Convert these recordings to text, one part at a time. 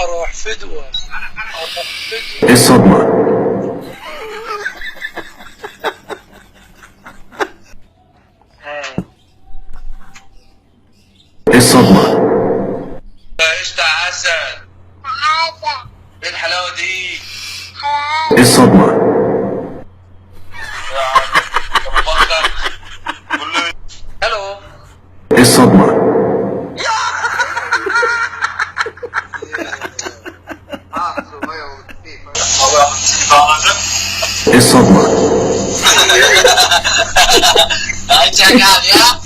اروح فدوة. ايه الصدمة؟ ايه الصدمة؟ قشطة عسل. ايه الحلاوة دي؟ ايه الصدمة؟ يا عم ابو بكر قول له الو. ايه الصدمة؟ ايه الصدمة؟ هتشجعني ها؟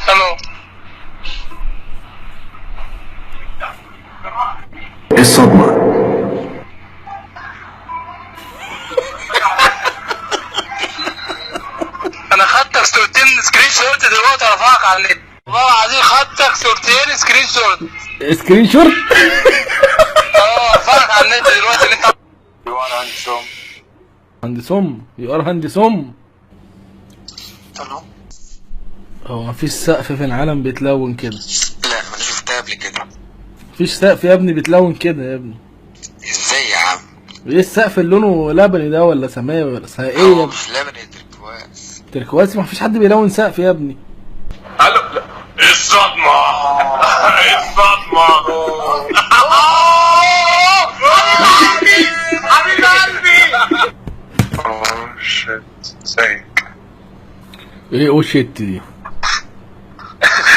الو. ايه الصدمة؟ انا خدتك صورتين سكرين شوت دلوقتي ارفعك على النت والله العظيم. خدتك صورتين سكرين شوت. سكرين شوت. ارفعك على النت دلوقتي اللي انت هندسوم يو ار هندسوم. الو. هو مفيش سقف في العالم بيتلون كده؟ لا انا شفتها قبل كده. مفيش سقف يا ابني بيتلون كده يا ابني. ازاي يا عم؟ ايه السقف اللي لونه لبني ده ولا سماوي ولا ايه يا ابني؟ مش لبني، تركواز. تركوازي. مفيش حد بيلون سقف يا ابني. الو. لا ايه الصدمة؟ ايه الصدمة؟ حبيب قلبي. اوه شيت. ازيك؟ ايه او شيت دي؟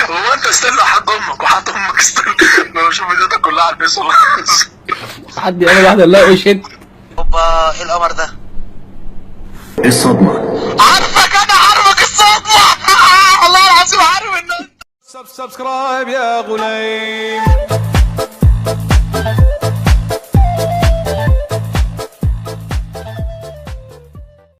هو انت استنى حد امك وحد امك استنى. انا بشوف فيديوهاتك كلها على الفيس والله. حد يعمل واحده لا او شيت. اوبا ايه القمر ده؟ ايه الصدمة؟ عارفك انا عارفك الصدمة. والله العظيم عارف ان سبسكرايب يا غليم.